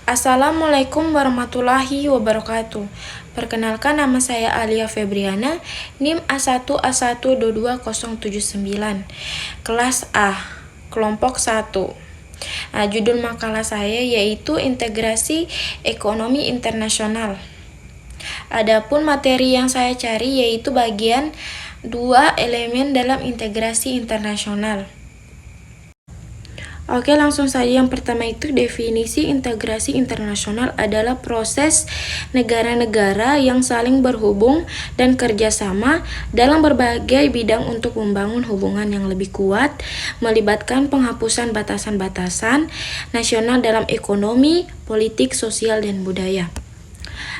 Assalamualaikum warahmatullahi wabarakatuh. Perkenalkan, nama saya Alia Febriana, NIM A1A1220079, kelas A, kelompok 1. Judul makalah saya yaitu Integrasi Ekonomi Internasional. Adapun materi yang saya cari yaitu bagian 2 elemen dalam integrasi internasional. Oke, langsung saja. Yang pertama itu definisi integrasi internasional adalah proses negara-negara yang saling berhubung dan kerjasama dalam berbagai bidang untuk membangun hubungan yang lebih kuat, melibatkan penghapusan batasan-batasan nasional dalam ekonomi, politik, sosial, dan budaya.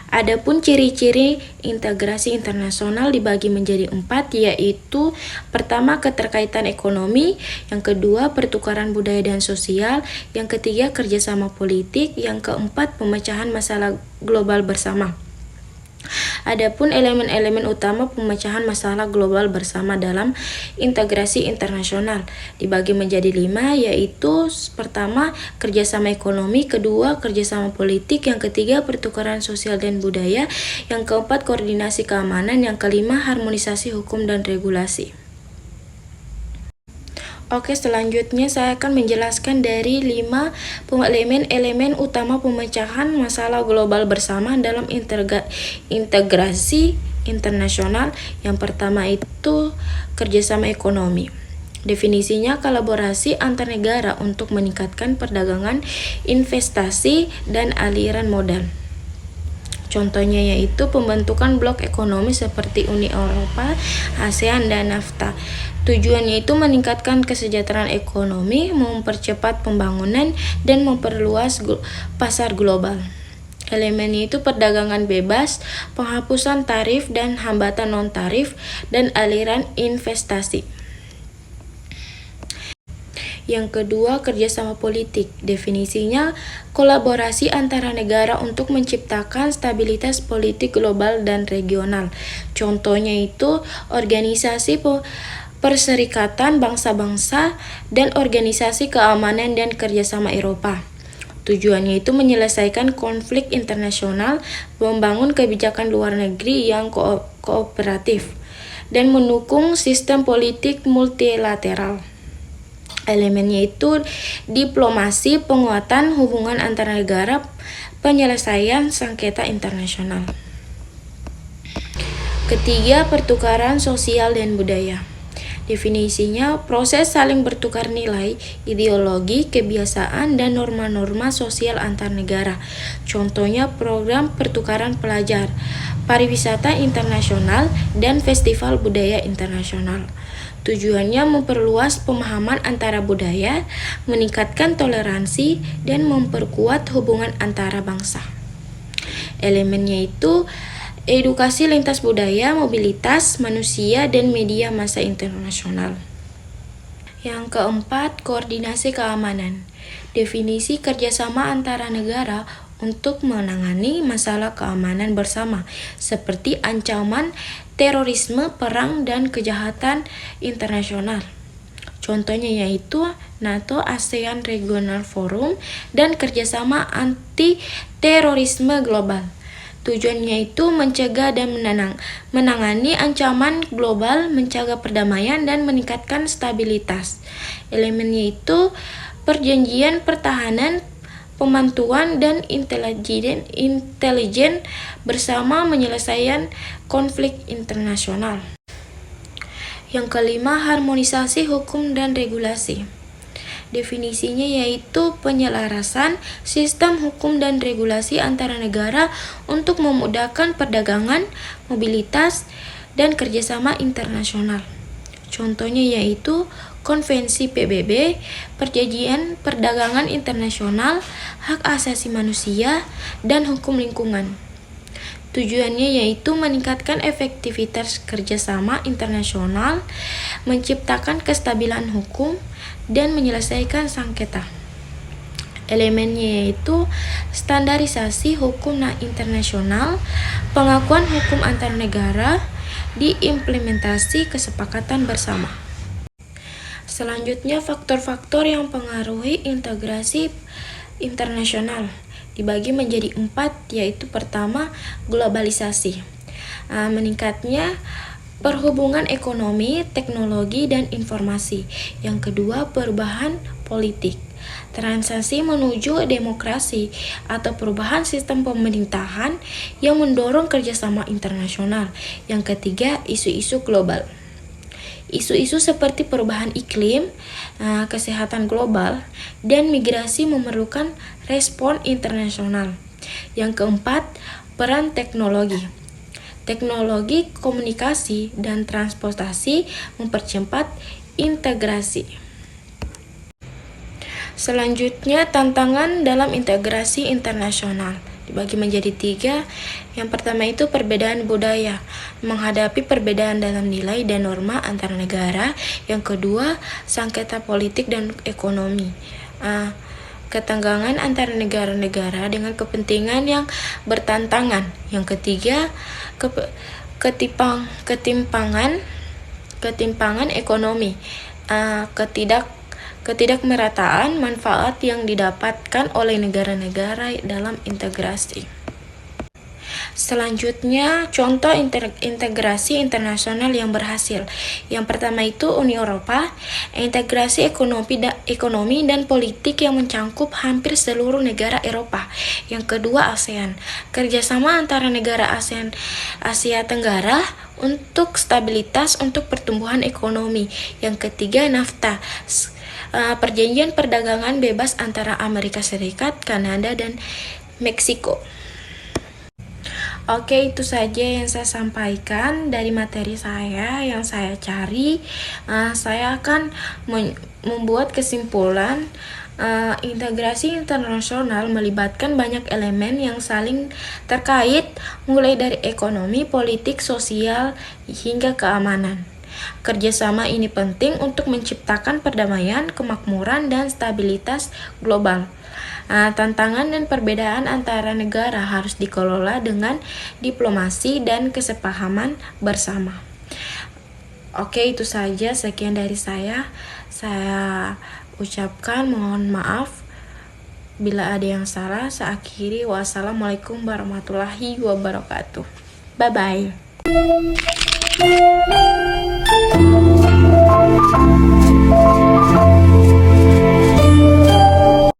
Adapun ciri-ciri integrasi internasional dibagi menjadi 4, yaitu pertama keterkaitan ekonomi, yang kedua pertukaran budaya dan sosial, yang ketiga kerjasama politik, yang keempat pemecahan masalah global bersama. Adapun elemen-elemen utama pemecahan masalah global bersama dalam integrasi internasional dibagi menjadi 5, yaitu pertama kerjasama ekonomi, kedua kerjasama politik, yang ketiga pertukaran sosial dan budaya, yang keempat koordinasi keamanan, yang kelima harmonisasi hukum dan regulasi. Oke, selanjutnya saya akan menjelaskan dari 5 elemen utama pemecahan masalah global bersama dalam integrasi internasional. Yang pertama itu kerjasama ekonomi. Definisinya kolaborasi antar negara untuk meningkatkan perdagangan, investasi, dan aliran modal. Contohnya yaitu pembentukan blok ekonomi seperti Uni Eropa, ASEAN, dan NAFTA. Tujuannya itu meningkatkan kesejahteraan ekonomi, mempercepat pembangunan, dan memperluas pasar global. Elemennya itu perdagangan bebas, penghapusan tarif dan hambatan non-tarif, dan aliran investasi. Yang kedua, kerjasama politik. Definisinya kolaborasi antara negara untuk menciptakan stabilitas politik global dan regional. Contohnya itu organisasi Perserikatan Bangsa-Bangsa dan Organisasi Keamanan dan Kerjasama Eropa. Tujuannya itu menyelesaikan konflik internasional, membangun kebijakan luar negeri yang kooperatif, dan mendukung sistem politik multilateral. Elemennya itu diplomasi, penguatan hubungan antara negara, penyelesaian sengketa internasional. Ketiga, pertukaran sosial dan budaya. Definisinya proses saling bertukar nilai, ideologi, kebiasaan, dan norma-norma sosial antar negara. Contohnya program pertukaran pelajar, pariwisata internasional, dan festival budaya internasional. Tujuannya memperluas pemahaman antara budaya, meningkatkan toleransi, dan memperkuat hubungan antara bangsa. Elemennya itu edukasi lintas budaya, mobilitas manusia, dan media massa internasional. Yang keempat, koordinasi keamanan. Definisi kerjasama antara negara untuk menangani masalah keamanan bersama, seperti ancaman terorisme, perang, dan kejahatan internasional. Contohnya yaitu NATO, ASEAN Regional Forum, dan kerjasama anti-terorisme global. Tujuannya itu mencegah dan menangani ancaman global, mencegah perdamaian, dan meningkatkan stabilitas. Elemennya itu perjanjian pertahanan, pemantauan, dan intelijen bersama menyelesaikan konflik internasional. Yang kelima, harmonisasi hukum dan regulasi. Definisinya yaitu penyelarasan sistem hukum dan regulasi antara negara untuk memudahkan perdagangan, mobilitas, dan kerjasama internasional. Contohnya yaitu Konvensi PBB, Perjanjian Perdagangan Internasional, Hak Asasi Manusia, dan Hukum Lingkungan. Tujuannya yaitu meningkatkan efektivitas kerjasama internasional, menciptakan kestabilan hukum, dan menyelesaikan sengketa. Elemennya yaitu standarisasi hukum internasional, pengakuan hukum antar negara, diimplementasi kesepakatan bersama. Selanjutnya, faktor-faktor yang mempengaruhi integrasi internasional dibagi menjadi 4, yaitu pertama, globalisasi. Meningkatnya perhubungan ekonomi, teknologi, dan informasi. Yang kedua, perubahan politik. Transisi menuju demokrasi atau perubahan sistem pemerintahan yang mendorong kerjasama internasional. Yang ketiga, isu-isu global. Isu-isu seperti perubahan iklim, kesehatan global, dan migrasi memerlukan respon internasional. Yang keempat, peran teknologi. Teknologi komunikasi dan transportasi mempercepat integrasi. Selanjutnya, tantangan dalam integrasi internasional dibagi menjadi 3. Yang pertama itu perbedaan budaya, menghadapi perbedaan dalam nilai dan norma antar negara. Yang kedua, sengketa politik dan ekonomi, ketenggangan antara negara-negara dengan kepentingan yang bertentangan. Yang ketiga, ketimpangan ekonomi, ketidakmerataan manfaat yang didapatkan oleh negara-negara dalam integrasi. Selanjutnya, contoh integrasi internasional yang berhasil. Yang pertama itu Uni Eropa, integrasi ekonomi dan politik yang mencakup hampir seluruh negara Eropa. Yang kedua, ASEAN, kerjasama antara negara ASEAN Asia Tenggara untuk stabilitas untuk pertumbuhan ekonomi. Yang ketiga, NAFTA, perjanjian perdagangan bebas antara Amerika Serikat, Kanada, dan Meksiko. Oke, itu saja yang saya sampaikan dari materi saya yang saya cari. Saya akan membuat kesimpulan. Integrasi internasional melibatkan banyak elemen yang saling terkait, mulai dari ekonomi, politik, sosial, hingga keamanan. Kerjasama ini penting untuk menciptakan perdamaian, kemakmuran, dan stabilitas global. Tantangan dan perbedaan antara negara harus dikelola dengan diplomasi dan kesepahaman bersama. Oke, itu saja. Sekian dari saya. Saya ucapkan mohon maaf bila ada yang salah. Saya akhiri. Wassalamualaikum warahmatullahi wabarakatuh. Bye-bye.